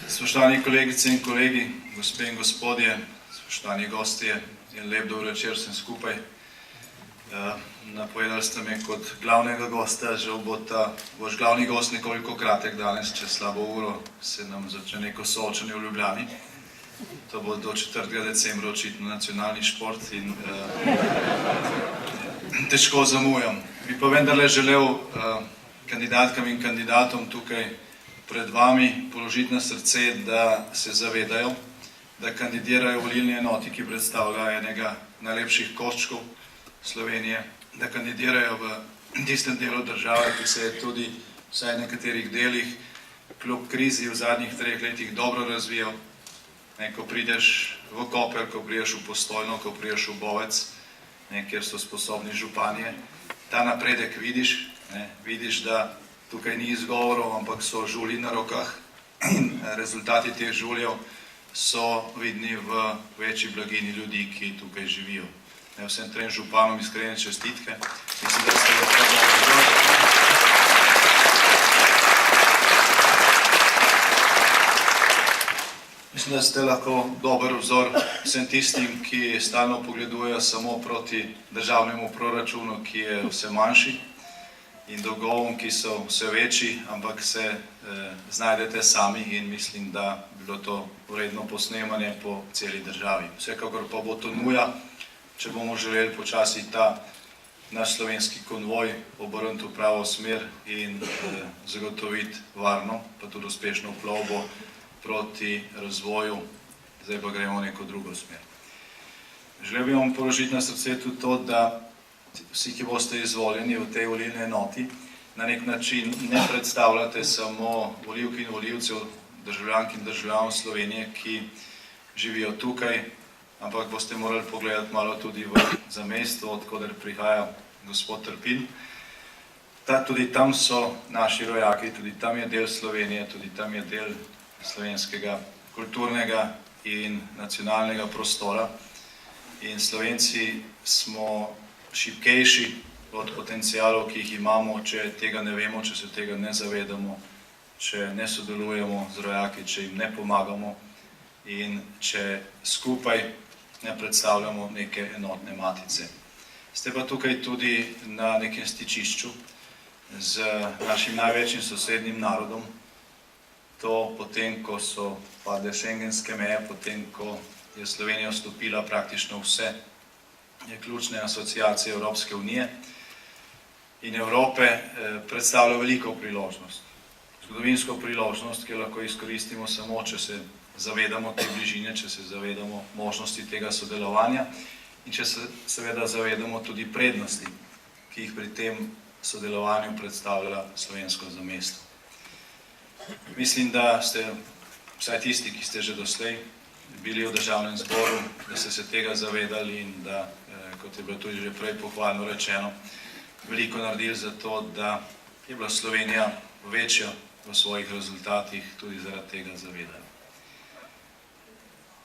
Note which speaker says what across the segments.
Speaker 1: Spoštovani kolegice in kolegi, gospe in gospodje, spoštovani gostje, en lep dober večer vsem skupaj. Napovedali ste me kot glavnega gosta, žal bo vaš glavni gost nekoliko kratek danes, čez slabo uro se nam začne neko soočenje v Ljubljani. To bo do 4. decembra očitno nacionalni šport in težko zamujam. Bi pa vendarle želel kandidatkam in kandidatom tukaj pred vami položiti na srce, da se zavedajo, da kandidirajo v volilni enoti, ki predstavlja enega najlepših koščkov Slovenije, da kandidirajo v tistem delu države, ki se je tudi vsaj v nekaterih delih kljub krizi v zadnjih 3 letih dobro razvijal. Ko prideš v Koper, ko prideš v Postojno, ko prideš v Bovec, kjer so sposobni županje, ta napredek vidiš, vidiš, da tukaj ni izgovorov, ampak so žulji na rokah in rezultati teh žuljev so vidni v večji blaginji ljudi, ki tukaj živijo. Vsem trem županom iskrene čestitke. Mislim, da ste lahko dober vzor vsem tistim, ki stalno pogledujejo samo proti državnemu proračunu, ki je vse manjši, in dolgovom, ki so vse večji, ampak se znajdete sami in mislim, da bi bilo to vredno posnemanje po celi državi. Vsekakor pa bo to nuja, če bomo želeli počasi ta naš slovenski konvoj obrniti v pravo smer in zagotoviti varno, pa tudi uspešno plovbo proti razvoju, zdaj pa gremo v neko drugo smer. Želel bi vam položiti na srce tudi to, da vsi, ki boste izvoljeni v tej volilni enoti, na nek način ne predstavljate samo volivk in volivcev, državljank in državljanov Slovenije, ki živijo tukaj, ampak boste morali pogledati malo tudi v zamestvo, odkoder prihaja gospod Trpin. Tudi tam so naši rojaki, tudi tam je del Slovenije, tudi tam je del slovenskega kulturnega in nacionalnega prostora. In Slovenci smo šibkejši od potencialov, ki jih imamo, če tega ne vemo, če se tega ne zavedamo, če ne sodelujemo z rojaki, če jim ne pomagamo in če skupaj ne predstavljamo neke enotne matice. Ste pa tukaj tudi na nekem stičišču z našim največjim sosednjim narodom. To potem, ko so padle šengenske meje, potem, ko je Slovenija vstopila praktično vse ključne asociacije Evropske unije in Evrope, predstavlja veliko priložnost. Zgodovinsko priložnost, ki lahko izkoristimo samo, če se zavedamo te bližine, če se zavedamo možnosti tega sodelovanja in če se seveda zavedamo tudi prednosti, ki jih pri tem sodelovanju predstavlja slovensko zamestvo. Mislim, da ste vsaj tisti, ki ste že doslej bili v državnem zboru, da ste se tega zavedali in da, kot je bilo tudi že prej pohvalno rečeno, veliko naredili za to, da je bila Slovenija večja v svojih rezultatih tudi zaradi tega zavedanja.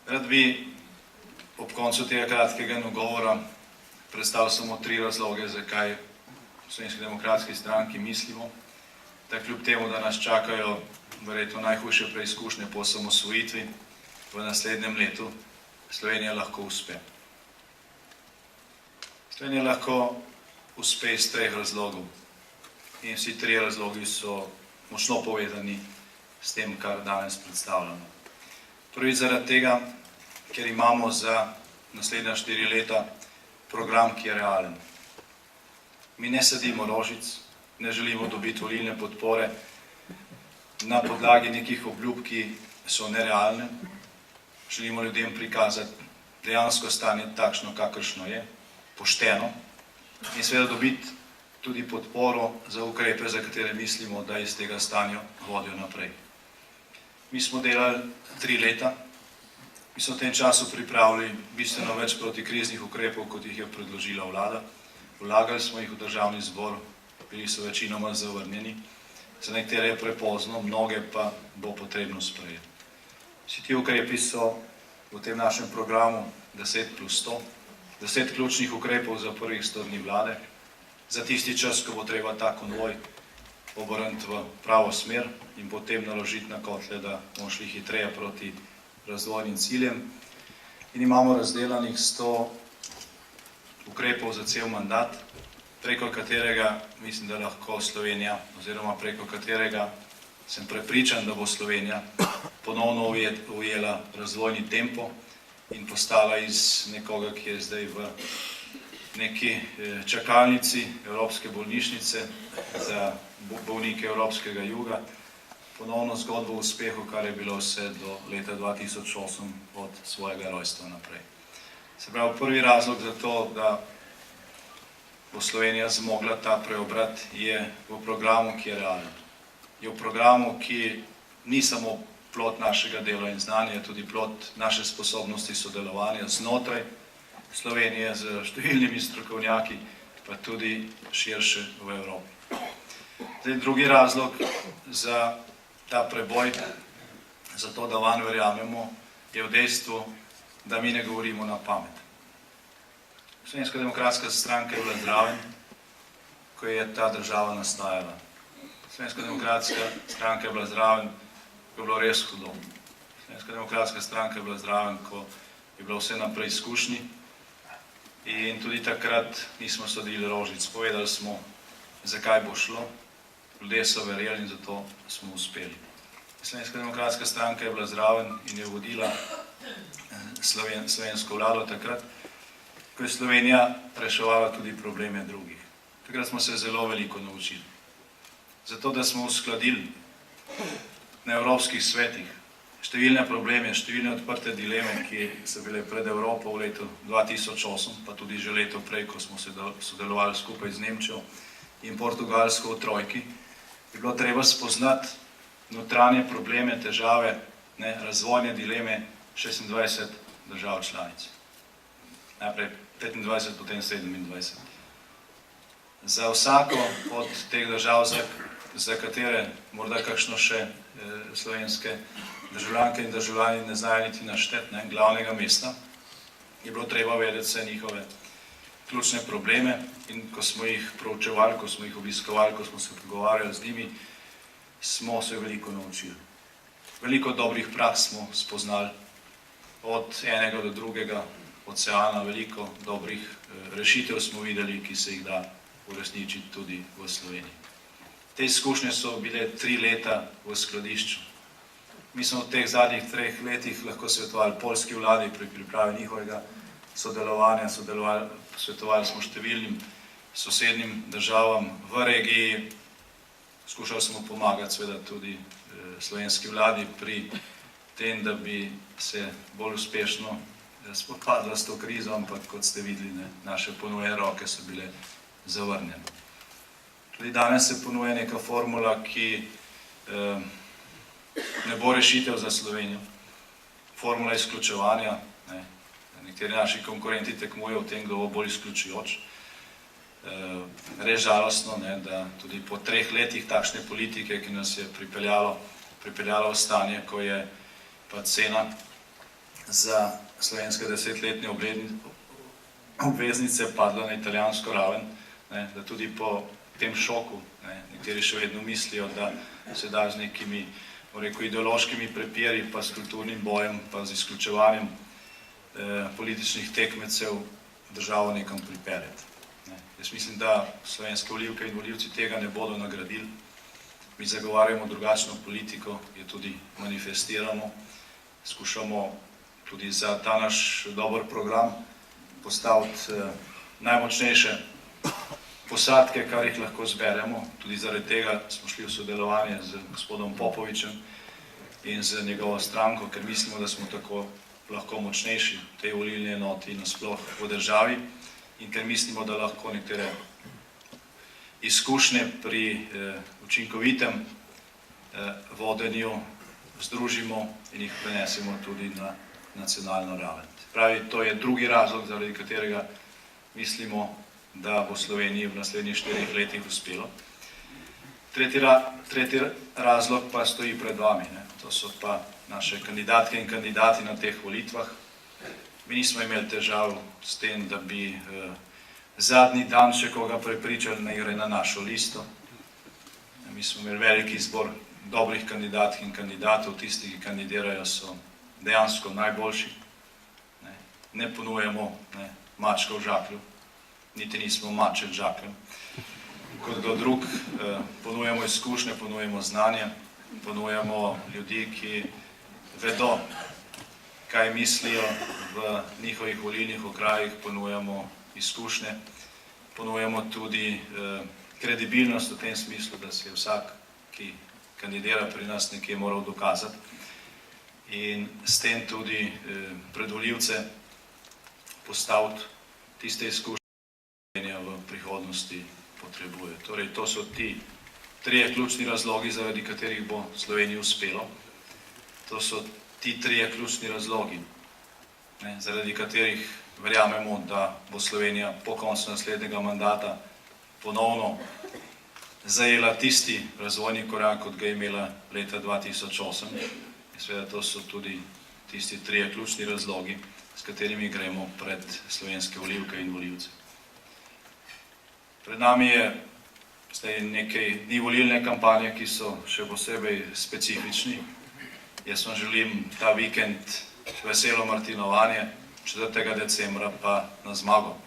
Speaker 1: Rad bi ob koncu tega kratkega nagovora predstavil samo 3 razloge, zakaj v Slovenski demokratski stranki mislimo, da kljub temu, da nas čakajo verjetno najhujše preizkušnje po osamosvojitvi, v naslednjem letu Slovenija lahko uspe. Slovenija lahko uspe iz 3 razlogov in vsi 3 razlogi so močno povezani s tem, kar danes predstavljamo. Prvič zaradi tega, ker imamo za naslednja 4 leta program, ki je realen. Mi ne sadimo rožic, ne želimo dobiti volilne podpore na podlagi nekih obljub, ki so nerealne. Želimo ljudem prikazati dejansko stanje takšno, kakršno je, pošteno in seveda dobiti tudi podporo za ukrepe, za katere mislimo, da iz tega stanja vodijo naprej. Mi smo delali 3 leta, mi smo v tem času pripravili bistveno več protikriznih ukrepov, kot jih je predložila vlada. Vlagali smo jih v državni zbor, bili so večinoma zavrnjeni, za nekatere je prepozno, mnoge pa bo potrebno sprejeti. Vsi ti ukrepi so v tem našem programu 10+100, 10 ključnih ukrepov za prvih 100 dni vlade, za tisti čas, ko bo treba ta konvoj obrniti v pravo smer in potem naložiti na kotle, da bomo šli hitreje proti razvojnim ciljem. In imamo razdelanih 100 ukrepov za cel mandat, preko katerega mislim, da lahko Slovenija, oziroma preko katerega sem prepričan, da bo Slovenija ponovno ujela razvojni tempo in postala iz nekoga, ki je zdaj v neki čakalnici Evropske bolnišnice za bolnike Evropskega juga, ponovno zgodbo o uspehu, kar je bilo vse do leta 2008 od svojega rojstva naprej. Se pravi, prvi razlog za to, da bo Slovenija zmogla ta preobrat, je v programu, ki je realen. Je v programu, ki ni samo plod našega dela in znanja, je tudi plod naše sposobnosti sodelovanja znotraj Slovenije z številnimi strokovnjaki, pa tudi širše v Evropi. Zdaj, drugi razlog za ta preboj, za to, da vanj verjamemo, je v dejstvu, da mi ne govorimo na pamet. Slovenska demokratska stranka je bila zraven, ko je ta država nastajala. Slovenska demokratska stranka je bila zraven, ko je bilo res hudo. Slovenska demokratska stranka je bila zraven, ko je bilo vse na preizkušnji in tudi takrat nismo sadili rožic. Povedali smo, zakaj bo šlo, ljudje so verjeli in zato smo uspeli. Slovenska demokratska stranka je bila zraven in je vodila slovensko vlado takrat, ko je Slovenija reševala tudi probleme drugih. Takrat smo se zelo veliko naučili. Zato, da smo uskladili na evropskih svetih številne probleme, številne odprte dileme, ki so bile pred Evropo v letu 2008, pa tudi že leto prej, ko smo sodelovali skupaj z Nemčijo in Portugalsko v trojki, je bilo treba spoznati notranje probleme, težave, razvojne dileme 26 držav članic. Najprej 25, potem 27. Za vsako od teh držav, za katere morda kakšno še slovenske državljanke in državljani ne znajo niti našteti, glavnega mesta, je bilo treba vedeti vse njihove ključne probleme in ko smo jih proučevali, ko smo jih obiskovali, ko smo se pogovarjali z njimi, smo se veliko naučili. Veliko dobrih praks smo spoznali, od enega do drugega oceana, veliko dobrih rešitev smo videli, ki se jih da uresničiti tudi v Sloveniji. Te izkušnje so bile 3 leta v skladišču. Mi smo v teh zadnjih 3 letih lahko svetovali poljski vladi pri pripravi njihovega sodelovanja, svetovali smo številnim sosednjim državam v regiji, skušali smo pomagati seveda tudi slovenski vladi pri tem, da bi se bolj uspešno spopadla s to krizo, ampak kot ste videli, naše ponujene roke so bile zavrnjene. Tudi danes se ponuje neka formula, ki ne bo rešitev za Slovenijo. Formula izključevanja. Nekateri naši konkurenti tekmujejo v tem, kdo bo bolj izključujoč. Res žalostno, da tudi po 3 letih takšne politike, ki nas je pripeljala v stanje, ko je pa cena za slovenske 10-letne obveznice padla na italijansko raven, da tudi po tem šoku nekateri še vedno mislijo, da se da z nekimi ideološkimi prepiri, pa s kulturnim bojem, pa z izključevanjem političnih tekmecev državo nekam pripeljati. Jaz mislim, da slovenske volivke in volivci tega ne bodo nagradili. Mi zagovarjamo drugačno politiko, jo tudi manifestiramo, skušamo tudi za ta naš dober program postaviti najmočnejše posadke, kar jih lahko zberemo. Tudi zaradi tega smo šli v sodelovanje z gospodom Popovičem in z njegovo stranko, ker mislimo, da smo tako lahko močnejši v tej volilni enoti nasploh v državi in ker mislimo, da lahko nekatere izkušnje pri učinkovitem vodenju združimo in jih prenesemo tudi na nacionalno raven. Pravi, to je drugi razlog, zaradi katerega mislimo, da bo Sloveniji v naslednjih 4 letih uspelo. Tretji razlog pa stoji pred vami. To so pa naše kandidatke in kandidati na teh volitvah. Mi nismo imeli težav s tem, da bi zadnji dan še koga prepričali, da gre na našo listo. Mi smo imeli veliki izbor dobrih kandidatk in kandidatov, tisti, ki kandidirajo, so dejansko najboljši. Ne ponujemo mačka v žaklju, niti nismo maček žaklju. Kot kdo drug, ponujemo izkušnje, ponujemo znanje, ponujemo ljudi, ki vedo, kaj mislijo v njihovih volilnih okrajih, ponujemo izkušnje, ponujemo tudi kredibilnost v tem smislu, da se je vsak, ki kandidira pri nas, nekje moral dokazati in s tem tudi pred volivce postaviti tiste izkušnje, ki Slovenija v prihodnosti potrebuje. Torej, to so ti trije ključni razlogi, zaradi katerih bo Sloveniji uspelo. To so ti trije ključni razlogi, zaradi katerih verjamemo, da bo Slovenija po koncu naslednjega mandata ponovno zajela tisti razvojni korak, kot ga je imela leta 2008. In seveda to so tudi tisti trije ključni razlogi, s katerimi gremo pred slovenske volivke in volivce. Pred nami je zdaj nekaj dni volilne kampanje, ki so še posebej specifični. Jaz vam želim ta vikend veselo martinovanje, 4. decembra pa na zmago.